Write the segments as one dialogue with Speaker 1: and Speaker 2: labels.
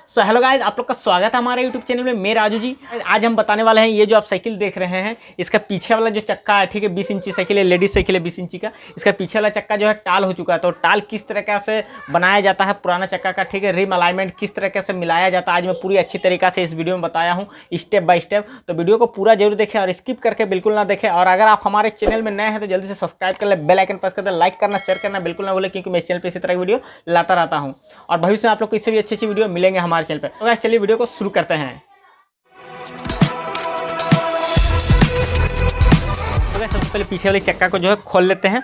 Speaker 1: So hello guys, आप लोग का स्वागत है हमारे यूट्यूब चैनल में। मैं राजू जी। आज हम बताने वाले हैं ये जो आप साइकिल देख रहे हैं, इसका पीछे वाला जो चक्का है, ठीक है, 20 इंची साइकिल है, लेडीज साइकिल है 20 इंची का। इसका पीछे वाला चक्का जो है टाल हो चुका है, तो टाल किस तरीके से बनाया जाता है पुराना चक्का का, ठीक है, रिम अलाइनमेंट किस तरीके से मिलाया जाता है, आज मैं पूरी अच्छी तरीके से इस वीडियो में बताया हूँ स्टेप बाय स्टेप। तो वीडियो को पूरा जरूर देखें और स्किप करके बिल्कुल ना देखें। और अगर आप हमारे चैनल में नए हैं तो जल्दी से सब्सक्राइब कर ले, बेल आइकन प्रेस कर दे, लाइक करना शेयर करना बिल्कुल ना भूलें, क्योंकि मैं इस चैनल पर इसी तरह की वीडियो लाता रहता हूँ और भविष्य में आप लोग को इससे भी अच्छी वीडियो मिलेंगे हमारे चैनल पर। तो गाइस चलिए वीडियो को शुरू करते हैं। तो गाइस सबसे पहले पीछे वाले चक्का को जो है खोल लेते हैं।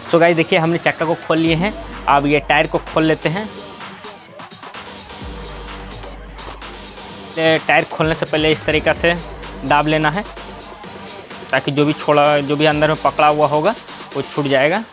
Speaker 1: सो गाइस देखिए हमने चक्का को खोल लिए हैं। अब ये टायर को खोल लेते हैं। टायर खोलने से पहले इस तरीक़ा से दाब लेना है, ताकि जो भी अंदर में पकड़ा हुआ होगा वो छूट जाएगा।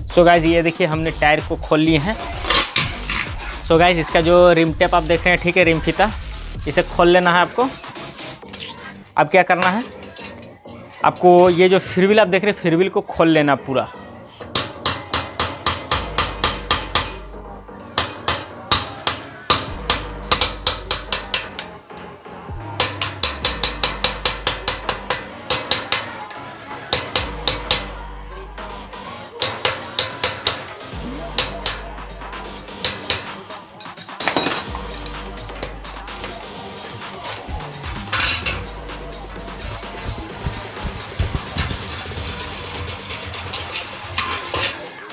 Speaker 1: सो गाइस ये देखिए हमने टायर को खोल लिए हैं। सो गाइस इसका जो रिम टेप आप देख रहे हैं, ठीक है, रिम फीता, इसे खोल लेना है आपको। अब क्या करना है, आपको ये जो फ्रीव्हील आप देख रहे हैं, फ्रीव्हील को खोल लेना पूरा।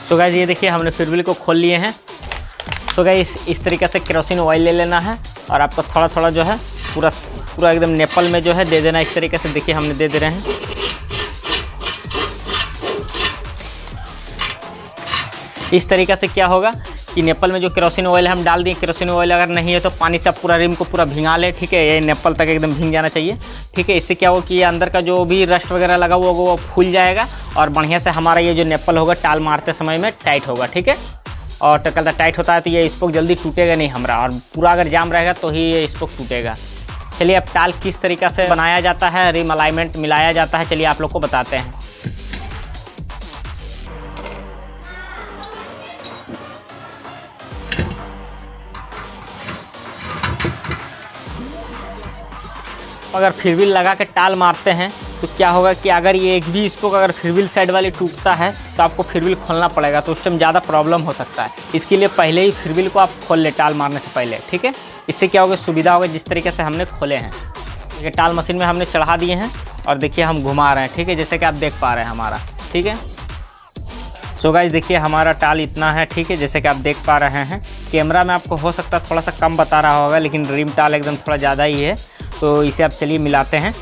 Speaker 1: सो गाइस ये देखिए हमने फ्रीव्हील को खोल लिए हैं। सो गाइस इस तरीके से केरोसिन ऑयल ले लेना है और आपको थोड़ा थोड़ा जो है पूरा एकदम नेपल में जो है दे देना। इस तरीके से देखिए हमने दे रहे हैं। इस तरीके से क्या होगा कि नेपल में जो केरोसिन ऑयल हम डाल दिए, केरोसिन ऑयल अगर नहीं है तो पानी से आप पूरा रिम को पूरा भिंगा ले, ठीक है, ये नेपल तक एकदम भींग जाना चाहिए, ठीक है। इससे क्या होगा कि ये अंदर का जो भी रस्ट वगैरह लगा हुआ होगा वो फूल जाएगा और बढ़िया से हमारा ये जो नेपल होगा टाल मारते समय में टाइट होगा, ठीक है। और टकल टाइट होता है तो ये स्पोक जल्दी टूटेगा नहीं हमारा, और पूरा अगर जाम रहेगा तो ही ये स्पोक टूटेगा। चलिए अब टाल किस तरीक़े से बनाया जाता है, रिम अलाइनमेंट मिलाया जाता है, चलिए आप लोग को बताते हैं। अगर फ्रीव्हील लगा के टाल मारते हैं तो क्या होगा कि अगर ये एक भी स्पोक अगर फ्रीव्हील साइड वाली टूटता है तो आपको फ्रीव्हील खोलना पड़ेगा, तो उस टाइम ज़्यादा प्रॉब्लम हो सकता है। इसके लिए पहले ही फ्रीव्हील को आप खोल ले टाल मारने से पहले, ठीक है। इससे क्या होगा, सुविधा होगा जिस तरीके से हमने खोले हैं। ये टाल मशीन में हमने चढ़ा दिए हैं और देखिए हम घुमा रहे हैं, ठीक है, जैसे कि आप देख पा रहे हैं हमारा, ठीक है। सो गाइस देखिए हमारा टाल इतना है, ठीक है, जैसे कि आप देख पा रहे हैं। कैमरा में आपको हो सकता है थोड़ा सा कम बता रहा होगा, लेकिन रिम टाल एकदम थोड़ा ज़्यादा ही है। तो इसे आप चलिए मिलाते हैं।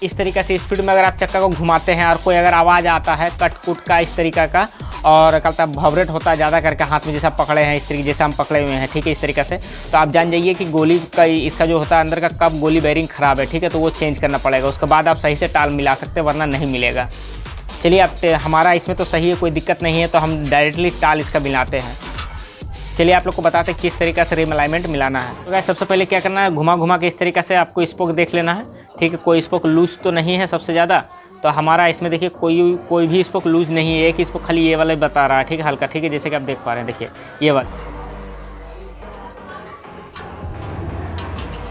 Speaker 1: इस तरीके से स्पीड में अगर आप चक्का को घुमाते हैं और कोई अगर आवाज़ आता है कट कुट का इस तरीका का, और कहता वाइब्रेट होता है ज़्यादा करके हाथ में जैसा पकड़े हैं, इस तरीके जैसे हम पकड़े हुए हैं, ठीक है, इस तरीके से, तो आप जान जाइए कि गोली का इसका जो होता है अंदर का कब गोली बेयरिंग ख़राब है, ठीक है, तो वो चेंज करना पड़ेगा। उसके बाद आप सही से टाल मिला सकते हैं, वरना नहीं मिलेगा। चलिए अब हमारा इसमें तो सही है, कोई दिक्कत नहीं है, तो हम डायरेक्टली टाल इसका मिलाते हैं। चलिए आप लोग को बताते हैं किस तरीके से रिम अलाइनमेंट मिलाना है। तो गाइस सबसे पहले क्या करना है, घुमा के इस तरीके से आपको स्पोक देख लेना है, ठीक है। कोई स्पोक लूज तो नहीं है सबसे ज़्यादा, तो हमारा इसमें देखिए कोई भी स्पोक लूज नहीं है, एक स्पोक खाली ये वाला बता रहा है, ठीक है, हल्का, ठीक है, जैसे कि आप देख पा रहे हैं, देखिए ये वाला।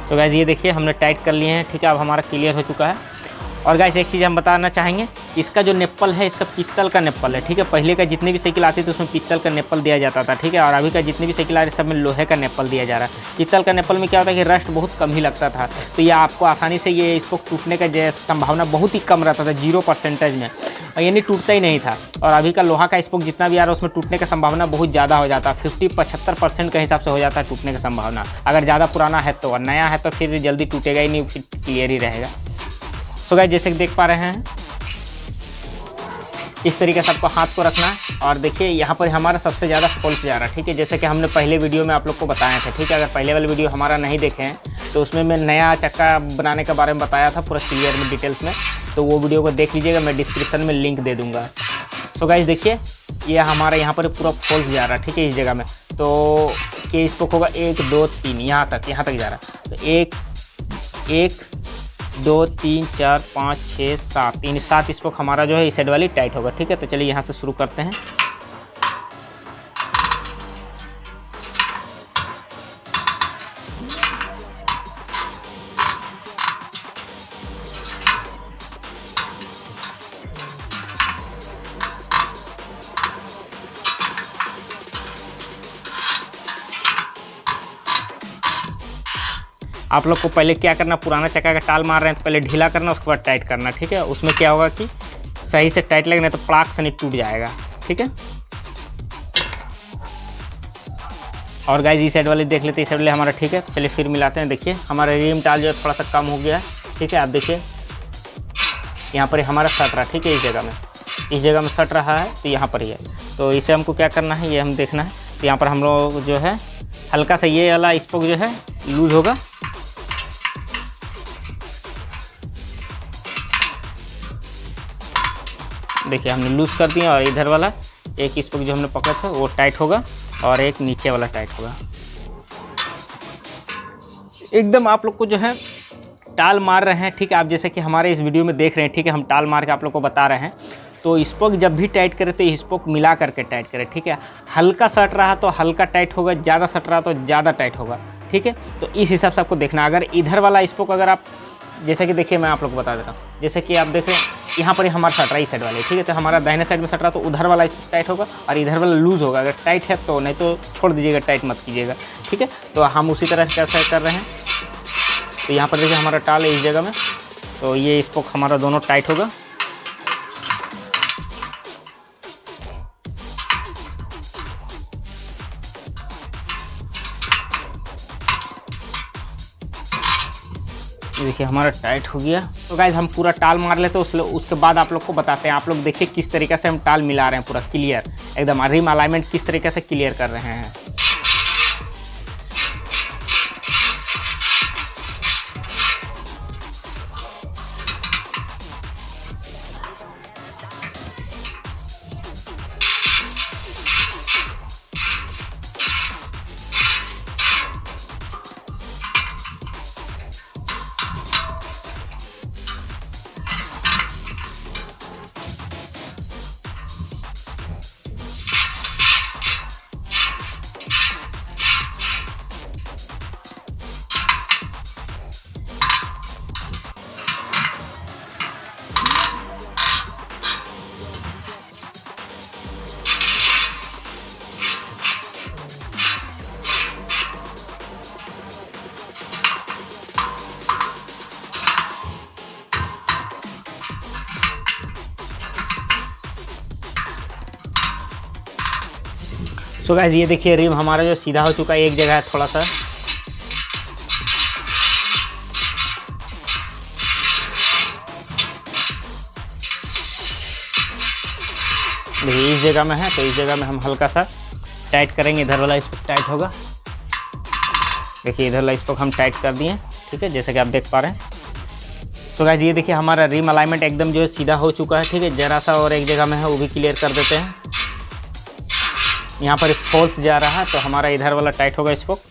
Speaker 1: तो गाइस ये देखिए हमने टाइट कर लिए हैं, ठीक है, अब हमारा क्लियर हो चुका है। और गाइस एक चीज़ हम बताना चाहेंगे, इसका जो नेप्पल है इसका पित्तल का नेप्पल है, ठीक है। पहले का जितनी भी साइकिल आती थी उसमें पित्तल का नेप्पल दिया जाता था, ठीक है। और अभी का जितनी भी साइकिल आ रही है सब में लोहे का नेप्पल दिया जा रहा है। पित्तल का नेप्पल में क्या होता है कि रस्ट बहुत कम ही लगता था, तो ये आपको आसानी से ये इसको टूटने का संभावना बहुत ही कम रहता था, 0% में, यानी टूटता ही नहीं था। और अभी का लोहा का स्पोक जितना भी आ रहा है उसमें टूटने का संभावना बहुत ज़्यादा हो जाता है, 50-75% के हिसाब से हो जाता है टूटने का संभावना, अगर ज़्यादा पुराना है तो। और नया है तो फिर जल्दी टूटेगा ही नहीं, फिर क्लियर ही रहेगा। सो गाइस जैसे कि देख पा रहे हैं इस तरीके से आपको हाथ को रखना है। और देखिए यहाँ पर हमारा सबसे ज़्यादा फॉल्स जा रहा है, ठीक है, जैसे कि हमने पहले वीडियो में आप लोग को बताया था, ठीक है। अगर पहले वाले वीडियो हमारा नहीं देखे हैं तो उसमें मैं नया चक्का बनाने के बारे में बताया था पूरा क्लियर में, डिटेल्स में, तो वो वीडियो को देख लीजिएगा, मैं डिस्क्रिप्शन में लिंक दे दूँगा। सो गाइस देखिए ये हमारा यहाँ पर पूरा फॉल्स जा रहा है, ठीक है, इस जगह में। तो के स्पोक होगा 1 2 3 यहाँ तक जा रहा है। तो 1 2 3 4 5 6 7 इन 7 स्पोक हमारा जो है इस साइड वाली टाइट होगा, ठीक है। तो चलिए यहाँ से शुरू करते हैं। आप लोग को पहले क्या करना, पुराना चक्का का टाल मार रहे हैं तो पहले ढीला करना, उसके बाद टाइट करना, ठीक है। उसमें क्या होगा कि सही से टाइट लगना तो पड़ाक से नहीं टूट जाएगा, ठीक है। और गाइस इस साइड वाले देख लेते हैं, इस साइड वाले हमारा ठीक है। चलिए फिर मिलाते हैं। देखिए हमारा रिम टाल जो है थोड़ा सा कम हो गया है, ठीक है। आप देखिए यहाँ पर हमारा सट रहा, ठीक है, इस जगह में सट रहा है, तो यहाँ पर ही है। तो इसे हमको क्या करना है ये हम देखना है। तो यहाँ पर हम लोग जो है हल्का सा ये वाला स्पोक जो है लूज होगा, देखिए हमने लूज़ कर दिया। और इधर वाला एक स्पोक जो हमने पकड़ा था वो टाइट होगा और एक नीचे वाला टाइट होगा। एकदम आप लोग को जो है टाल मार रहे हैं, ठीक है। आप जैसे कि हमारे इस वीडियो में देख रहे हैं, ठीक है, हम टाल मार के आप लोग को बता रहे हैं। तो स्पोक जब भी टाइट करें तो स्पोक मिला करके टाइट करें, ठीक है। हल्का सट रहा तो हल्का टाइट होगा, ज़्यादा सट रहा तो ज़्यादा टाइट होगा, ठीक है। तो इस हिसाब से आपको देखना। अगर इधर वाला स्पोक अगर आप जैसे कि देखिए मैं आप लोग को बता देता हूँ, जैसे कि आप देखें यहाँ पर हमारा सट रहा है इस साइड वाले, ठीक है। तो हमारा दाहिने साइड में सट रहा तो उधर वाला टाइट होगा और इधर वाला लूज़ होगा। अगर टाइट है तो, नहीं तो छोड़ दीजिएगा, टाइट मत कीजिएगा, ठीक है। तो हम उसी तरह से कैसे कर रहे हैं। तो यहाँ पर देखिए हमारा टाल है इस जगह में, तो ये स्पोक हमारा दोनों टाइट होगा। देखिए हमारा टाइट हो गया। तो गाइस हम पूरा टाल मार लेते हैं, उसके बाद आप लोग को बताते हैं। आप लोग देखिए किस तरीके से हम टाल मिला रहे हैं, पूरा क्लियर एकदम, रिम अलाइनमेंट किस तरीके से क्लियर कर रहे हैं। सो गाइस ये देखिए रिम हमारा जो सीधा हो चुका है, एक जगह है थोड़ा सा, देखिए इस जगह में है, तो इस जगह में हम हल्का सा टाइट करेंगे। इधर वाला स्पोक टाइट होगा, देखिए इधर वाला स्पोक हम टाइट कर दिए, ठीक है, जैसे कि आप देख पा रहे हैं। सो गाइस ये देखिए हमारा रिम अलाइनमेंट एकदम जो है सीधा हो चुका है, ठीक है। जरा सा और एक जगह में है वो भी क्लियर कर देते हैं। यहाँ पर फॉल्स जा रहा है तो हमारा इधर वाला टाइट होगा स्पोक।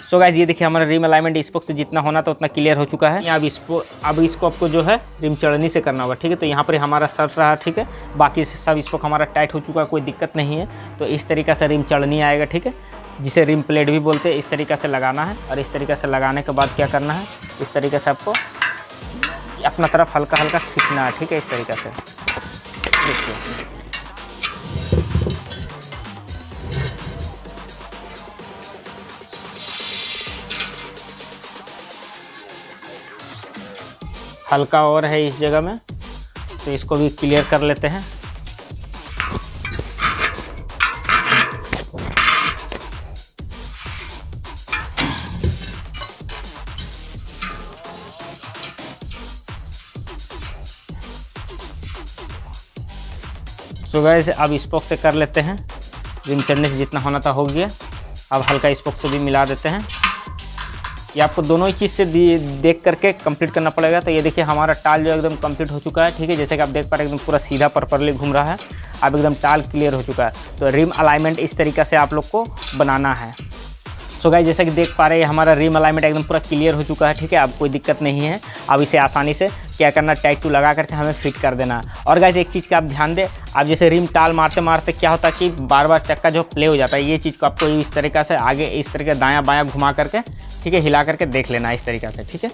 Speaker 1: सो गाइस ये देखिए हमारा रिम अलाइनमेंट स्पोक से जितना होना था उतना क्लियर हो चुका है। अब इसको आपको जो है रिम चढ़नी से करना होगा, ठीक है। तो यहाँ पर हमारा सर्ट रहा, ठीक है, बाकी सब स्पोक हमारा टाइट हो चुका है, कोई दिक्कत नहीं है। तो इस तरीक़े से रिम चढ़नी आएगा, ठीक है, जिसे रिम प्लेट भी बोलते हैं। इस तरीक़े से लगाना है और इस तरीक़े से लगाने के बाद क्या करना है, इस तरीक़े से आपको अपना तरफ हल्का हल्का खींचना है, ठीक है, इस तरीक़े से। देखिए हल्का और है इस जगह में, तो इसको भी क्लियर कर लेते हैं। सो गाइस अब स्पोक से कर लेते हैं, रिम चढ़ने से जितना होना था हो गया। अब हल्का स्पोक से भी मिला देते हैं। ये आपको दोनों ही चीज़ से देख करके कंप्लीट करना पड़ेगा। तो ये देखिए हमारा टाल जो एकदम कंप्लीट हो चुका है, ठीक है, जैसे कि आप देख पा रहे हैं एकदम पूरा सीधा प्रॉपर्ली घूम रहा है। अब एकदम टाल क्लियर हो चुका है। तो रिम अलाइनमेंट इस तरीक़े से आप लोग को बनाना है। सो गाइस जैसे कि देख पा रहे हैं हमारा रिम अलाइनमेंट एकदम पूरा क्लियर हो चुका है, ठीक है। अब कोई दिक्कत नहीं है। अब इसे आसानी से क्या करना, टाइट टू लगा करके हमें फिट कर देना। और गाइस एक चीज़ का आप ध्यान दें, आप जैसे रिम टाल मारते मारते क्या होता है कि बार बार चक्का जो प्ले हो जाता है। ये चीज़ को आपको इस तरीक़े से आगे इस तरीके दायां बायां घुमा करके, ठीक है, हिला करके देख लेना इस तरीक़े से, ठीक है।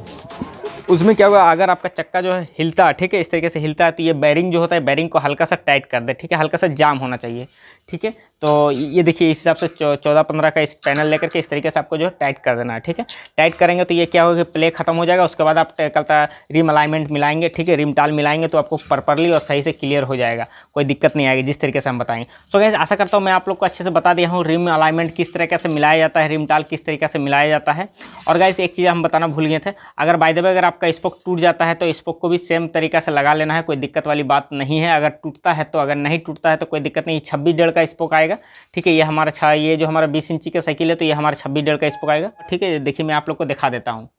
Speaker 1: उसमें क्या होगा, अगर आपका चक्का जो है हिलता है, ठीक है, इस तरीके से हिलता है, तो ये बैरिंग जो होता है बैरिंग को हल्का सा टाइट कर दे, ठीक है, हल्का सा जाम होना चाहिए, ठीक है। तो ये देखिए इस हिसाब से 14-15 का इस पैनल लेकर के इस तरीके से आपको जो है टाइट कर देना है, ठीक है। टाइट करेंगे तो ये क्या होगा कि प्ले खत्म हो जाएगा। उसके बाद आप कहता रिम अलाइनमेंट मिलाएंगे, ठीक है, रिम टाल मिलाएंगे तो आपको प्रॉपर्ली और सही से क्लियर हो जाएगा, कोई दिक्कत नहीं आएगी जिस तरीके से हम बताएंगे। सो गाइस आशा करता हूँ मैं आप लोग को अच्छे से बता दिया हूँ रिम अलाइनमेंट किस तरीके से मिलाया जाता है, रिम टाल किस तरीके से मिलाया जाता है। और गाइस एक चीज़ हम बताना भूल गए थे, अगर बाय द वे अगर आपका स्पोक टूट जाता है तो स्पोक को भी सेम तरीके से लगा लेना है, कोई दिक्कत वाली बात नहीं है। अगर टूटता है तो, अगर नहीं टूटता है तो कोई दिक्कत नहीं। 26.5 का स्पोक आएगा, ठीक है। ये जो हमारा 20 इंची का साइकिल है तो ये हमारा 26.5 का स्पोक आएगा, ठीक है। देखिए मैं आप लोग को दिखा देता हूँ।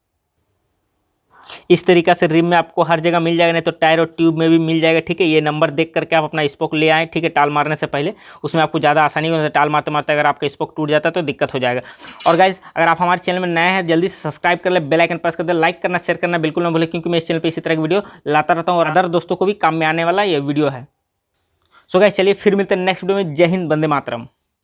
Speaker 1: इस तरीक़ा से रिम में आपको हर जगह मिल जाएगा, नहीं तो टायर और ट्यूब में भी मिल जाएगा, ठीक है। ये नंबर देख करके आप अपना स्पोक ले आएँ, ठीक है, टाल मारने से पहले। उसमें आपको ज़्यादा आसानी होगी। टाल मारते मारते अगर आपका स्पोक टूट जाता है तो दिक्कत हो जाएगा। और गाइस अगर आप हमारे चैनल में नए हैं जल्दी से सब्सक्राइब कर ले, बेल आइकन प्रेस कर दे, लाइक करना शेयर करना बिल्कुल ना भूलें, क्योंकि मैं इस चैनल पर इसी तरह की वीडियो लाता रहता हूँ और अदर दोस्तों को भी काम में आने वाला ये वीडियो है। सो गाइस चलिए फिर मिलते हैं नेक्स्ट वीडियो में। जय हिंद, वंदे मातरम।